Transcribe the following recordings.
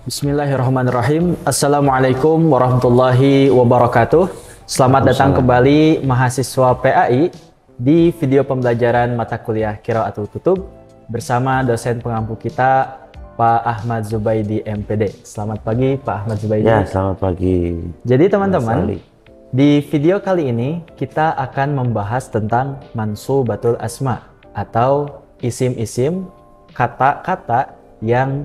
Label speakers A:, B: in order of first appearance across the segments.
A: Bismillahirrahmanirrahim. Assalamualaikum warahmatullahi wabarakatuh. Selamat datang kembali mahasiswa PAI di video pembelajaran mata kuliah Qiraatul Kutub bersama dosen pengampu kita Pak Ahmad Zubaidi MPD. Selamat pagi Pak Ahmad Zubaidi.
B: Ya, selamat pagi.
A: Jadi teman-teman, di video kali ini kita akan membahas tentang mansubatul asma atau isim-isim, kata-kata yang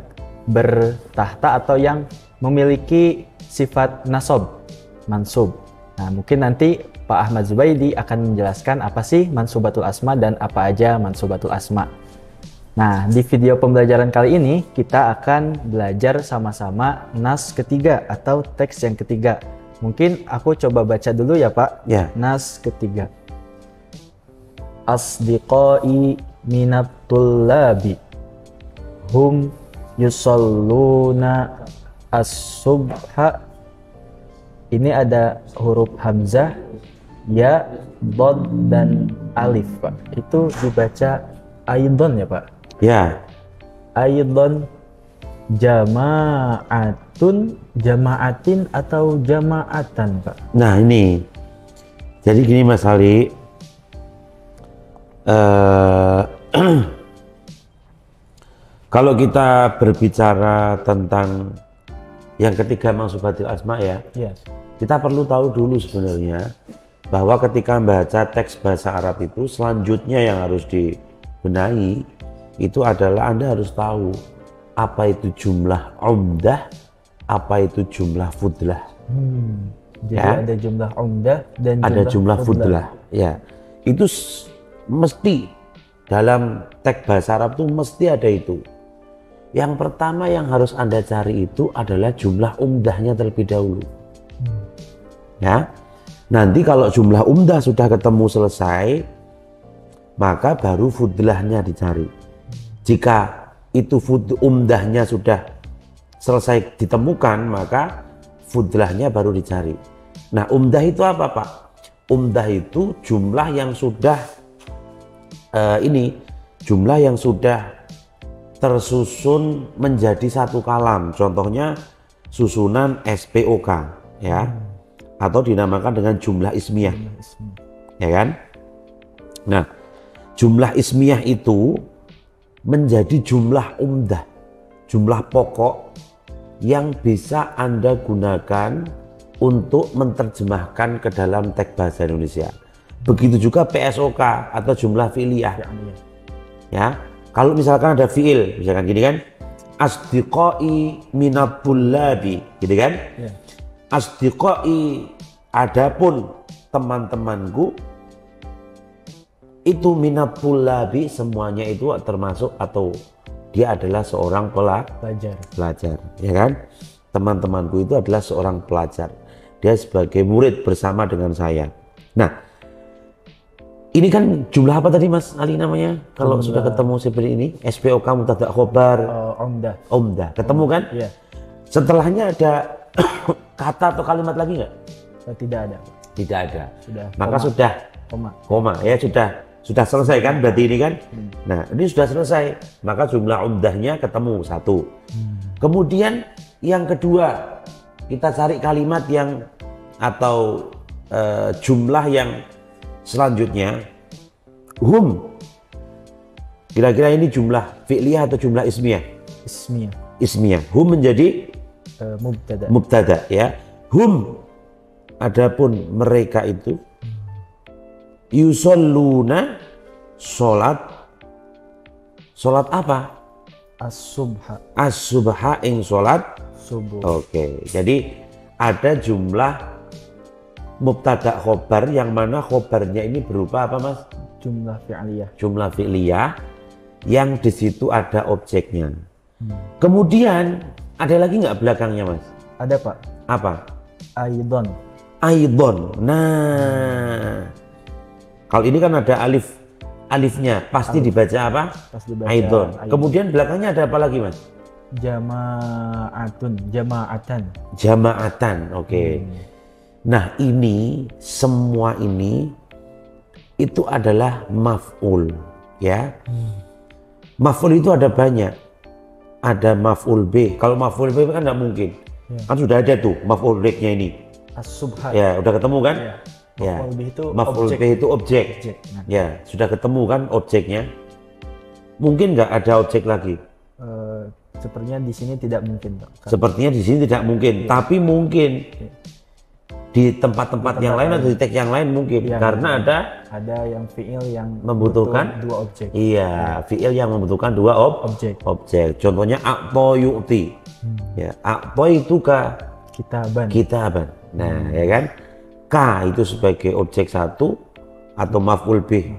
A: bertahta atau yang memiliki sifat nasab, mansub. Nah, mungkin nanti Pak Ahmad Zubaidi akan menjelaskan apa sih mansubatul asma dan apa aja mansubatul asma. Nah, di video pembelajaran kali ini kita akan belajar sama-sama nas ketiga atau teks yang ketiga. Mungkin aku coba baca dulu ya Pak.
B: Ya.
A: Nas ketiga. Asdiqai minat tullabi hum yusalluna as-subha. Ini ada huruf hamzah, ya, dod, dan alif Pak. Itu dibaca aidon ya Pak?
B: Ya.
A: Aidon jama'atun, jama'atin atau jama'atan Pak?
B: Nah ini, jadi gini Mas Ali, kalau kita berbicara tentang yang ketiga mansubatil asma ya,
A: Yes.
B: kita perlu tahu dulu sebenarnya bahwa ketika membaca teks bahasa Arab itu selanjutnya yang harus dibenahi itu adalah Anda harus tahu apa itu jumlah umdah, apa itu jumlah fudlah.
A: Jadi
B: Ya.
A: ada jumlah umdah dan
B: Ada jumlah fudlah. Ya, itu mesti dalam teks bahasa Arab itu mesti ada itu. Yang pertama yang harus Anda cari itu adalah jumlah umdahnya terlebih dahulu. Ya, nanti kalau jumlah umdah sudah ketemu selesai, maka baru fudlahnya dicari. Jika itu umdahnya sudah selesai ditemukan, maka fudlahnya baru dicari. Nah, umdah itu apa Pak? Umdah itu jumlah yang sudah jumlah yang sudah tersusun menjadi satu kalam. Contohnya susunan SPOK ya, atau dinamakan dengan jumlah ismiyah, ya kan? Nah, jumlah ismiyah itu menjadi jumlah umdah, jumlah pokok yang bisa Anda gunakan untuk menerjemahkan ke dalam teks bahasa Indonesia. Begitu juga PSOK atau jumlah fi'liyah. Ya, kalau misalkan ada fi'il, misalkan gini kan, asdiqai minat tullabi, gitu kan?
A: Ya.
B: Asdiqai, adapun teman-temanku, itu minat tullabi, semuanya itu termasuk atau dia adalah seorang pelajar, ya kan? Teman-temanku itu adalah seorang pelajar. Dia sebagai murid bersama dengan saya. Nah, ini kan jumlah apa tadi Mas Ali namanya? Kalau sudah ketemu seperti ini, SPOK mubtada khobar, umdah. Ketemu kan?
A: Iya.
B: Setelahnya ada kata atau kalimat lagi nggak?
A: Tidak ada.
B: Tidak ada.
A: Sudah.
B: Maka sudah koma ya, sudah selesai kan berarti ini kan? Nah, ini sudah selesai. Maka jumlah umdahnya ketemu satu. Kemudian yang kedua, kita cari kalimat yang atau jumlah yang selanjutnya. Hum. Kira-kira ini jumlah fi'liyah atau jumlah ismiyah? Ismiyah. Hum menjadi mubtada ya. Hum, adapun mereka itu yusalluna, sholat apa? As-subha ing sholat subuh. Oke, jadi ada jumlah mubtada khobar yang mana khobarnya ini berupa apa Mas? Jumlah fi'liyah yang di situ ada objeknya. Kemudian ada lagi nggak belakangnya Mas?
A: Ada Pak.
B: Apa?
A: Aidon.
B: Nah, kalau ini kan ada alifnya, pasti dibaca apa? Aidon. Kemudian belakangnya ada apa lagi Mas? Jama'atan. Oke. Nah, ini semua ini itu adalah maf'ul ya. Maf'ul itu ada banyak. ada maf'ul bih. Kalau maf'ul bih kan nggak mungkin.
A: Ya.
B: Kan sudah ada tuh maf'ul bihnya ini.
A: As-subhat.
B: Ya, udah ketemu kan?
A: Ya.
B: Ya.
A: Maf'ul bih itu
B: Maf'ul
A: objek.
B: bih itu objek.
A: Nah.
B: Ya, sudah ketemu kan objeknya. Mungkin nggak ada objek lagi.
A: Sepertinya di sini tidak mungkin, Pak.
B: Sepertinya di sini tidak mungkin, tapi mungkin di tempat-tempat yang lain atau di teks yang lain mungkin, karena
A: ada yang fiil yang
B: membutuhkan
A: dua objek.
B: Iya, fiil yang membutuhkan dua
A: Objek.
B: Contohnya a'to yu'ti. Ya, a'to itu kitaban. Nah, ya kan? Ka itu sebagai objek satu atau maf'ul bih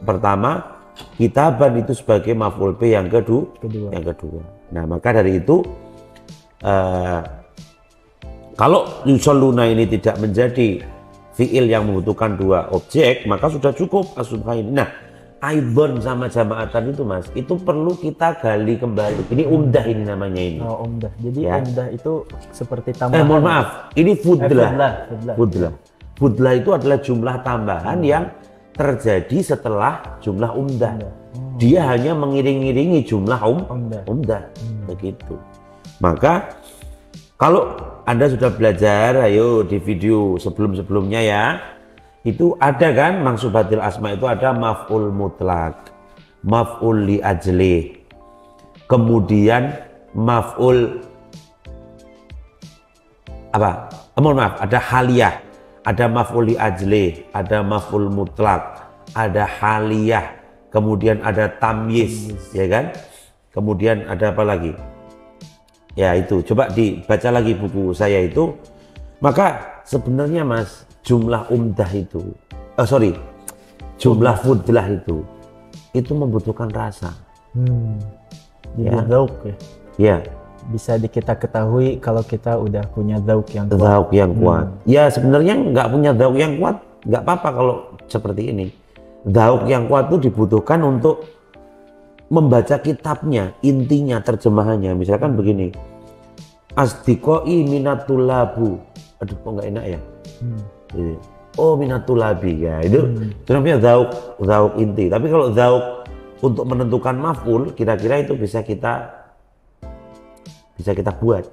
B: pertama, kitaban itu sebagai maf'ul bih yang kedua. Nah, maka dari itu kalau yusalluna ini tidak menjadi fiil yang membutuhkan dua objek, maka sudah cukup as-subha ini. Nah, aidon sama jamaatan itu Mas, itu perlu kita gali kembali. Ini umdah ini namanya ini.
A: Oh, umdah. Jadi
B: ya.
A: Umdah itu seperti tambahan.
B: Mohon maaf, ini fudlah.
A: Fudlah.
B: Fudlah itu adalah jumlah tambahan yang terjadi setelah jumlah umdah. Dia hanya mengiring-iringi jumlah umdah. Begitu. Maka kalau Anda sudah belajar, ayo di video sebelum-sebelumnya ya, itu ada kan mansubatil asma itu ada maf'ul mutlak, maf'ul li ajli, kemudian maf'ul apa? Mohon maaf, ada haliyah, ada maf'ul li ajli, ada maf'ul mutlak, ada haliyah, kemudian ada tamyiz, ya kan? Kemudian ada apa lagi? Ya itu, coba dibaca lagi buku saya itu. Maka sebenarnya Mas, jumlah umdah itu, jumlah fudlah itu membutuhkan rasa.
A: Jadi
B: ya.
A: Zauk ya.
B: Ya.
A: Bisa kita ketahui kalau kita udah punya zauk yang kuat.
B: Zauk yang kuat. Ya sebenarnya nggak punya zauk yang kuat, nggak apa-apa kalau seperti ini. Zauk yang kuat itu dibutuhkan untuk membaca kitabnya, intinya, terjemahannya. Misalkan begini, asdiqoi minatulabu. Aduh, kok nggak enak ya? Oh, minatulabi ya. Itu namanya zauk inti. Tapi kalau zauk untuk menentukan maf'ul, kira-kira itu bisa kita buat.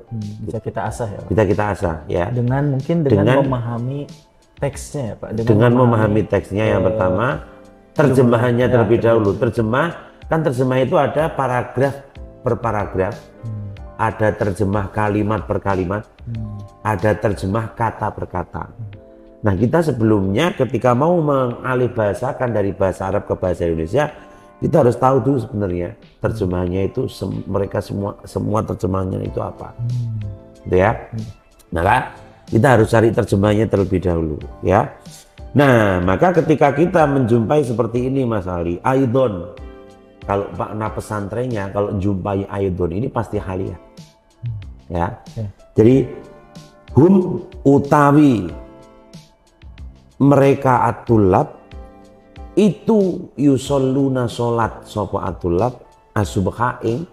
A: Bisa kita asah ya, Pak?
B: Bisa kita asah ya.
A: Dengan memahami teksnya ya, Pak.
B: Dengan memahami teksnya yang pertama, terjemahannya terlebih dahulu. Terjemah itu ada paragraf per paragraf, ada terjemah kalimat per kalimat, ada terjemah kata per kata. Nah, kita sebelumnya ketika mau mengalihbahasakan dari bahasa Arab ke bahasa Indonesia, kita harus tahu dulu sebenarnya terjemahannya itu mereka semua terjemahannya itu apa. Gitu ya. Maka kita harus cari terjemahannya terlebih dahulu ya. Nah, maka ketika kita menjumpai seperti ini Mas Ali, aidon, kalau makna pesantrennya, kalau jumpai aidon ini pasti haliyah. Ya. Jadi hum utawi mereka atulab itu yusalluna sholat sapa atulab asubha ing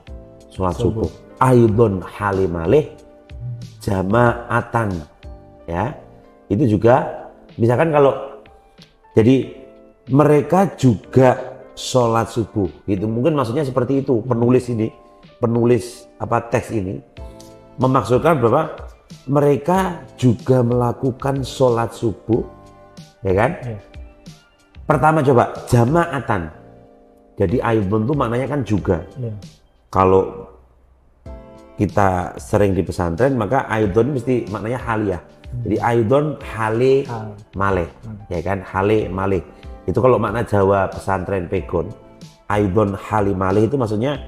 B: sholat subuh. Aidon halimalih jamaatan. Ya. Itu juga misalkan kalau jadi mereka juga sholat subuh gitu, mungkin maksudnya seperti itu. Penulis teks ini memaksudkan bahwa mereka juga melakukan sholat subuh, ya kan? Pertama coba jamaatan. Jadi aidon itu maknanya kan juga. Kalau kita sering di pesantren maka aidon mesti maknanya haliyah. Jadi aidon hale maleh, ya kan, hale maleh. Itu kalau makna Jawa pesantren pegon. Aidon hale maleh itu maksudnya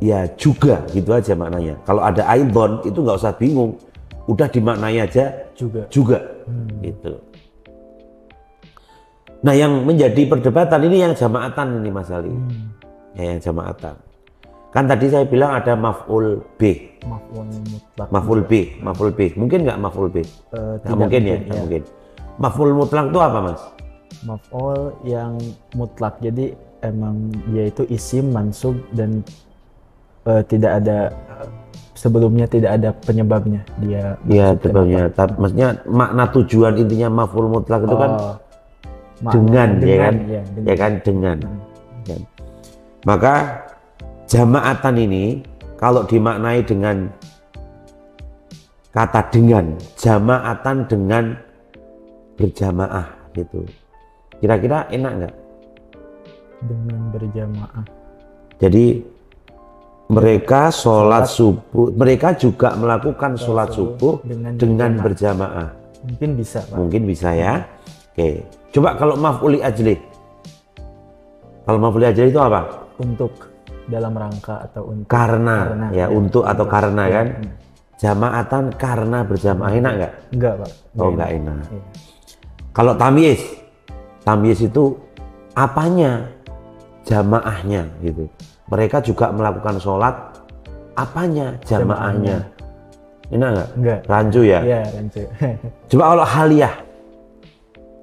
B: ya juga, gitu aja maknanya. Kalau ada aidon itu nggak usah bingung, udah dimaknai aja juga. Gitu. Nah, yang menjadi perdebatan ini yang jamaatan ini Mas Ali. Ya, yang jamaatan. Kan tadi saya bilang ada maf'ul bih. Maf'ul bih. Mungkin nggak maf'ul bih? Nggak mungkin ya, nggak mungkin. Maf'ul mutlak itu apa Mas?
A: Maf'ul yang mutlak. Jadi emang dia itu isim, mansub dan tidak ada sebelumnya, tidak ada penyebabnya. Dia
B: iya, penyebabnya. Maksudnya makna tujuan intinya maf'ul mutlak itu kan dengan, ya kan dengan. Maka jamaatan ini kalau dimaknai dengan kata dengan, jama'atan dengan berjamaah gitu. Kira-kira enak nggak?
A: Dengan berjamaah.
B: Jadi mereka sholat subuh, mereka juga melakukan sholat subuh dengan berjamaah.
A: Mungkin bisa, Pak.
B: Mungkin bisa ya. Oke, coba kalau maf'uli ajli. Kalau maf'uli ajli itu apa?
A: Untuk dalam rangka atau untuk
B: Karena ya, untuk atau karena kan. Jama'atan karena berjamaah, enak nggak?
A: Enggak, Pak.
B: Oh, nggak enak. Iya. Kalau tamyiz itu apanya? Jamaahnya gitu. Mereka juga melakukan sholat, apanya? Jamaahnya. Enak nggak?
A: Enggak.
B: Rancu ya?
A: Iya, rancu.
B: Coba kalau haliyah.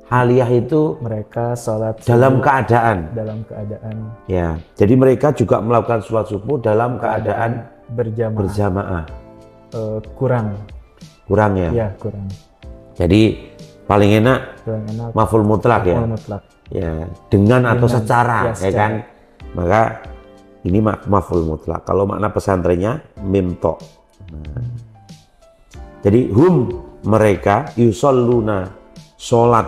B: Haliyah itu
A: mereka sholat
B: dalam keadaan.
A: Dalam keadaan.
B: Ya, jadi mereka juga melakukan sholat subuh dalam keadaan berjamaah. Kurang ya?
A: Iya, kurang.
B: Jadi paling enak maf'ul mutlak ya?
A: Mutlak.
B: Ya, dengan atau secara, ya kan? Maka ini maf'ul mutlak. Kalau makna pesantrennya mimto. Nah. Jadi mereka yusalluna sholat.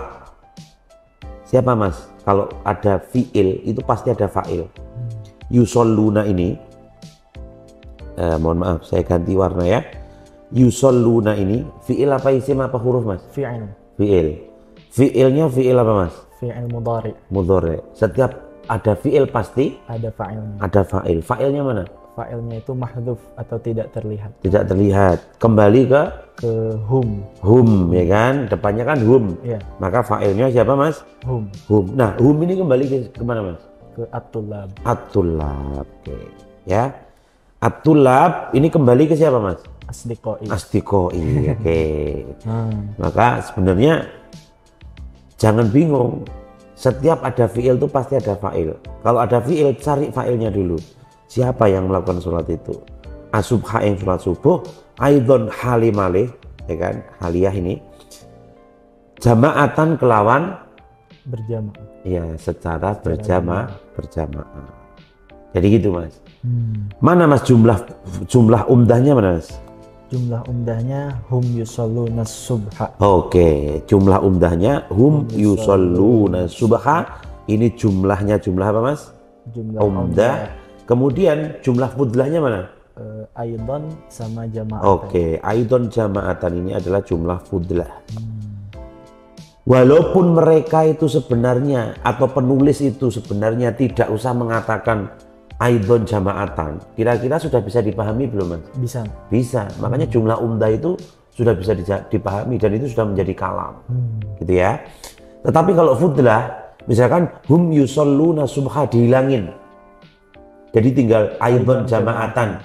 B: Siapa mas? Kalau ada fi'il itu pasti ada fa'il. Yusalluna ini mohon maaf saya ganti warna ya. Yusalluna ini fi'il apa isim apa huruf mas?
A: Fi'il.
B: Fi'ilnya fi'il apa mas?
A: Fi'il mudhari.
B: Mudhari. Setiap ada fi'il pasti
A: ada fa'ilnya.
B: Ada fa'il. Fa'ilnya mana?
A: Fa'ilnya itu mahdhuf atau tidak terlihat.
B: Tidak terlihat. Kembali ke
A: hum.
B: Hum ya kan? Depannya kan hum.
A: Ya.
B: Maka fa'ilnya siapa mas?
A: Hum.
B: Nah hum ini kembali ke mana mas?
A: Ke at-tullab.
B: At-tullab. Oke. Ya. At-tullab ini kembali ke siapa mas?
A: Asdiqoi.
B: Oke. Maka sebenarnya jangan bingung. Setiap ada fi'il itu pasti ada fa'il. Kalau ada fi'il cari fa'ilnya dulu. Siapa yang melakukan sholat itu? Asubha yang sholat subuh, aidon halimalih, ya kan? Haliyah ini jama'atan kelawan
A: berjamaah.
B: Ya, secara berjamaah. Jadi gitu mas. Mana mas jumlah umdahnya mana mas?
A: Jumlah umdahnya hum yusalluna subha.
B: Oke, jumlah umdahnya hum yusalluna subha. Ini jumlahnya jumlah apa mas?
A: Jumlah
B: umdah. Kemudian jumlah fudlahnya mana?
A: Aidon sama jamaatan.
B: Oke, aidon jamaatan ini adalah jumlah fudlah. Walaupun mereka itu sebenarnya atau penulis itu sebenarnya tidak usah mengatakan aidon jamaatan, kira-kira sudah bisa dipahami belum mas? Bisa. Makanya jumlah umdah itu sudah bisa dipahami dan itu sudah menjadi kalam, gitu ya. Tetapi kalau fudlah, misalkan hum yusalluna subha dihilangin. Jadi tinggal aidon jamaatan.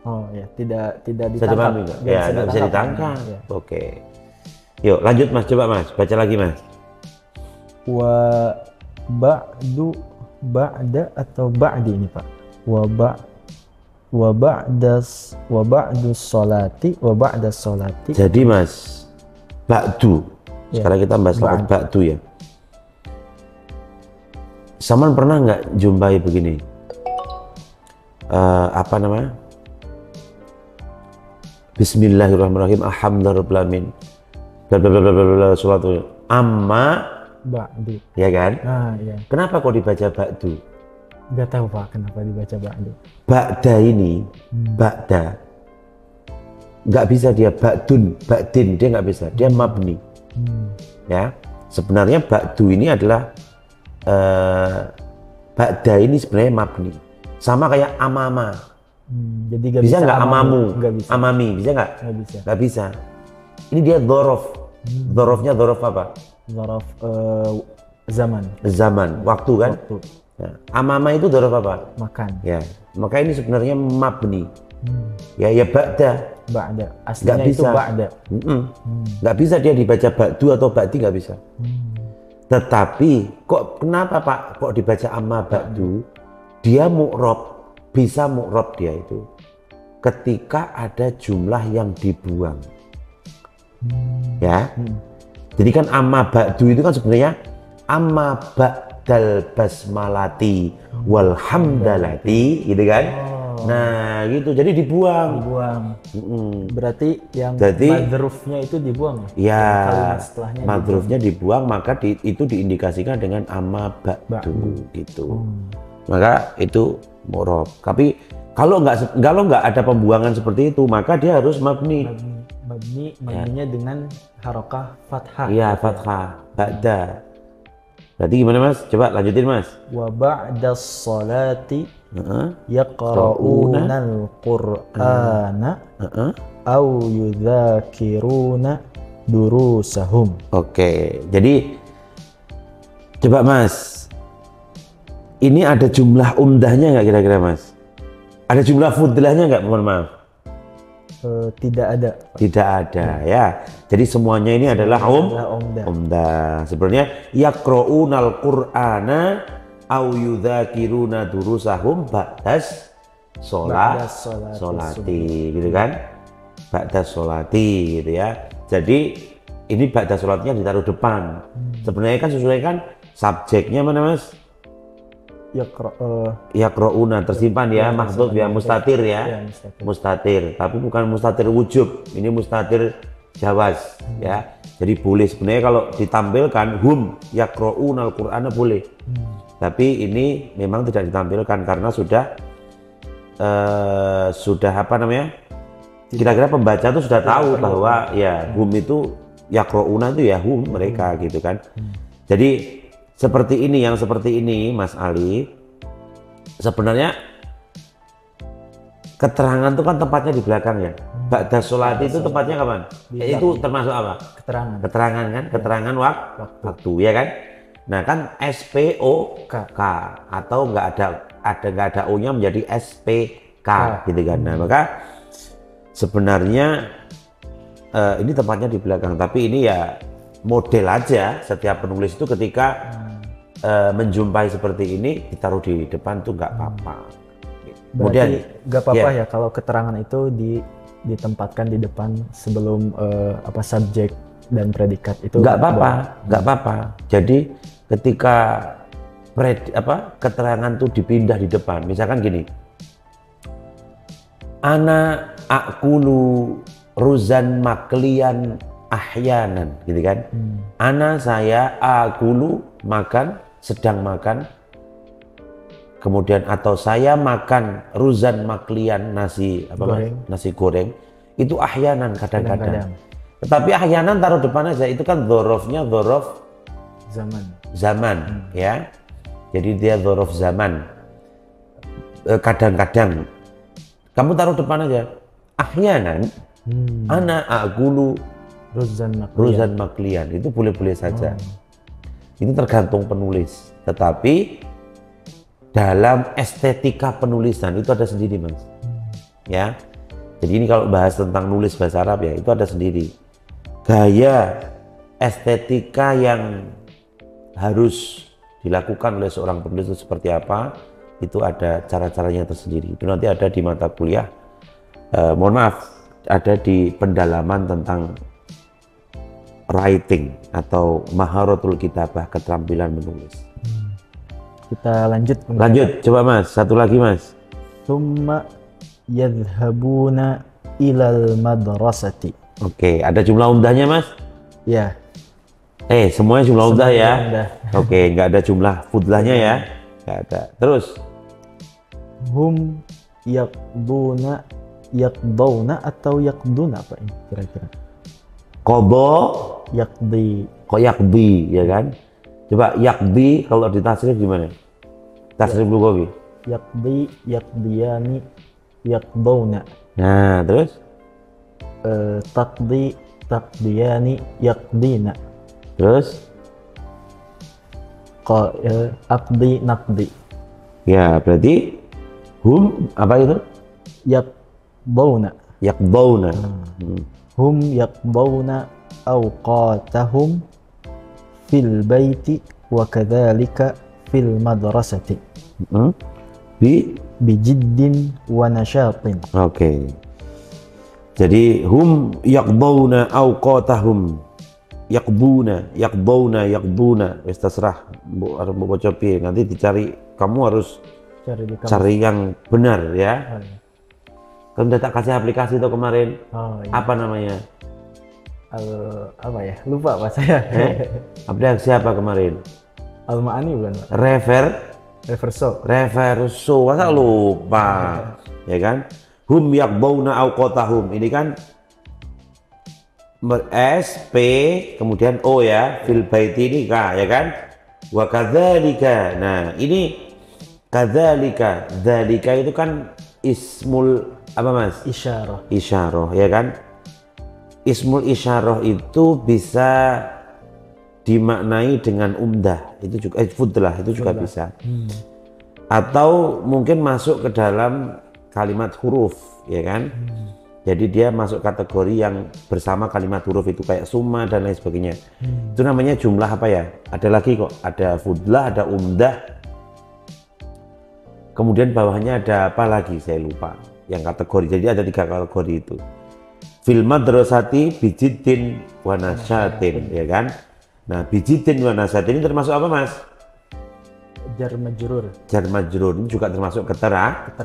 A: Oh ya, tidak
B: bisa dipahami nggak? Ya, nggak bisa ditangkap. Ya. Oke. Yuk lanjut mas, coba mas, baca lagi mas.
A: Wa ba'da atau ba'di ini pak? Wa ba'das sholati.
B: Jadi mas, ba'du. Sekarang kita bahas lafaz ba'du ya. Saman pernah nggak jumpai begini? Apa namanya? Bismillahirrahmanirrahim. Alhamdulillahirrahmanirrahim. Blablabla suatu amma
A: ba'du.
B: Ya kan?
A: Ya.
B: Kenapa kok dibaca ba'du?
A: Gak tahu pak kenapa dibaca ba'du.
B: Ba'da ini, ba'da nggak bisa dia ba'dun, ba'din, dia nggak bisa, dia mabni. Ya, sebenarnya ba'du ini adalah ba'da ini sebenarnya mabni. Sama kayak amama.
A: Jadi gak
B: bisa nggak amamu?
A: Gak bisa.
B: Amami bisa nggak?
A: Gak bisa.
B: Nggak bisa. Ini dia dhorof. Dhorofnya dhorof apa?
A: Dhorof zaman.
B: Zaman, waktu kan?
A: Waktu.
B: Nah, amama itu dhorof apa?
A: Makan.
B: Ya, maka ini sebenarnya mabni. Ya ba'da.
A: Ba'da. Aslinya itu ba'da.
B: Nggak bisa dia dibaca ba'du atau ba'di, nggak bisa. Tetapi kok kenapa pak? Kok dibaca amma ba'du? Dia mu'rob, bisa mu'rob dia itu ketika ada jumlah yang dibuang. Ya, jadi kan amma ba'du itu kan sebenarnya amma ba'dal basmalati walhamdalati, gitu kan? Nah, gitu. Jadi dibuang.
A: Dibuang.
B: Mm-mm.
A: Berarti yang
B: Jadi,
A: madrufnya itu dibuang ya?
B: Ya,
A: Yang kalimat setelahnya
B: madrufnya dibuang, maka itu diindikasikan dengan amma ba'du
A: Ba'du.
B: gitu. Maka itu mu'rob. Tapi kalau nggak ada pembuangan seperti itu, maka dia harus mabni.
A: Mabninya dengan harokah fathah.
B: Iya, fathah, ba'da. Berarti gimana Mas? Coba lanjutin Mas.
A: Wa ba'da sholati
B: Heeh.
A: yaqra'unal qur'ana
B: Heeh.
A: au yudzakiruna durusahum.
B: Oke, jadi coba Mas, ini ada jumlah umdahnya nggak kira-kira Mas? Ada jumlah fudlahnya nggak? Mohon maaf.
A: Tidak ada.
B: Tidak ada ya. Jadi semuanya ini adalah umdah. Sebenarnya yaqra'unal qur'ana au yudzakiruna durusahum ba'das sholati gitu kan? Ba'das sholati gitu ya. Jadi ini ba'das sholatnya ditaruh depan. Sebenarnya kan sesuai kan subjeknya mana Mas? Yaqra'una tersimpan ya, mahdhuf ya, mustatir ya. Mustatir, tapi bukan mustatir wujub. Ini mustatir jawaz ya. Jadi boleh sebenarnya kalau ditampilkan hum yaqra'unal qur'ana boleh. Tapi ini memang tidak ditampilkan karena sudah apa namanya? Kira-kira pembaca itu sudah tahu bahwa ya hum itu yaqra'una itu ya hum mereka gitu kan. Jadi seperti ini, yang seperti ini Mas Ali, sebenarnya keterangan itu kan tempatnya di belakang ya. Ba'da sholati itu tempatnya kapan? Itu termasuk apa? Keterangan kan? Keterangan waktu ya kan? Nah kan SPOK atau nggak ada O-nya menjadi SPK gitu kan. Nah maka sebenarnya ini tempatnya di belakang, tapi ini ya model aja. Setiap penulis itu ketika menjumpai seperti ini ditaruh di depan tuh nggak apa-apa.
A: Kemudian nggak apa-apa ya kalau keterangan itu ditempatkan di depan sebelum subjek dan predikat itu
B: nggak apa-apa. Jadi ketika keterangan tuh dipindah di depan, misalkan gini, ana akulu ruzan maklian ahyanan gitu kan. Ana saya akulu makan, sedang makan, kemudian atau saya makan ruzan maklian nasi nasi goreng itu ahyanan kadang-kadang. Tetapi ahyanan taruh depan aja, itu kan dzorofnya dzorof zaman ya. Jadi dia dzorof zaman. Kadang-kadang kamu taruh depan aja ahyanan. Ana akulu ruzan maklian itu boleh-boleh saja. Itu tergantung penulis. Tetapi dalam estetika penulisan itu ada sendiri Mas. Ya. Jadi ini kalau bahas tentang nulis bahasa Arab ya, itu ada sendiri. Gaya estetika yang harus dilakukan oleh seorang penulis itu seperti apa, itu ada cara-caranya tersendiri. Itu nanti ada di mata kuliah. Mohon maaf, ada di pendalaman tentang writing atau maharatul kitabah, keterampilan menulis.
A: Kita lanjut,
B: coba Mas, satu lagi Mas.
A: Tsumma yadhhabuna ilal madrasati.
B: Oke, ada jumlah umdahnya Mas?
A: Ya.
B: Semuanya jumlah umdah ya? Oke, nggak ada jumlah fudlahnya ya? Nggak ada. Terus?
A: Hum yaqduna atau yaqduna apa ini kira-kira?
B: Qodo
A: Yaqdi.
B: Kok yakbi ya kan? Coba yakbi kalau ditasrif gimana? Tasrif lugawi.
A: Yaqdi, yaqdiyani, yaqduna.
B: Nah, terus?
A: Taqdi, taqdiyani, yaqdina.
B: Terus?
A: Aqdi, naqdi.
B: Ya, berarti hum apa itu?
A: Yaqduna. Hum yaqduna awqatahum fil baiti wa kadzalika fil madrasati. Bijiddin wa nashatin.
B: Oke. Jadi hum yaqduna awqatahum. Yaqbuna wis terserah mbok baca piye, nanti dicari. Kamu harus Cari yang benar ya.
A: Oh, iya.
B: Kan udah tak kasih aplikasi itu kemarin.
A: Oh, iya.
B: Apa namanya?
A: Apa ya? Lupa Pak saya.
B: Aplikasi apa kemarin?
A: Almaani bukan Pak?
B: Reverso.
A: Reverso.
B: Masa lupa? Ya kan? Hum yakbauna awqatahum. Ini kan S, P, kemudian O ya. Fil baiti ini K, ya kan? Wa kadzalika. Nah, ini kadzalika. Dzalika itu kan ismul apa Mas?
A: Isyarah.
B: Isyarah, ya kan? Ismul isyarah itu bisa dimaknai dengan umdah, itu juga fudlah itu juga bisa. Atau mungkin masuk ke dalam kalimat huruf, ya kan? Jadi dia masuk kategori yang bersama kalimat huruf itu kayak summa dan lain sebagainya. Itu namanya jumlah apa ya? Ada lagi kok, ada fudlah, ada umdah. Kemudian bawahnya ada apa lagi? Saya lupa. Yang kategori. Jadi ada 3 kategori itu. Fil madrasati bijiddin wa nasyatin, ya kan? Nah, bijiddin wa nasyatin ini termasuk apa, Mas?
A: Jar majrur.
B: Jar majrur ini juga termasuk keterangan.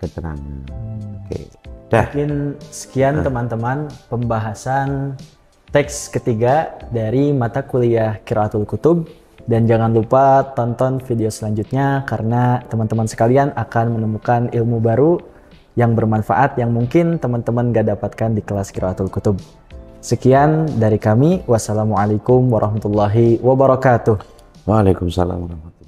B: Oke. Dah.
A: Mungkin sekian teman-teman pembahasan teks ketiga dari mata kuliah Qiraatul Kutub, dan jangan lupa tonton video selanjutnya karena teman-teman sekalian akan menemukan ilmu baru yang bermanfaat yang mungkin teman-teman gak dapatkan di kelas Qiraatul Kutub. Sekian dari kami. Wassalamualaikum warahmatullahi wabarakatuh.
B: Waalaikumsalam warahmatullahi wabarakatuh.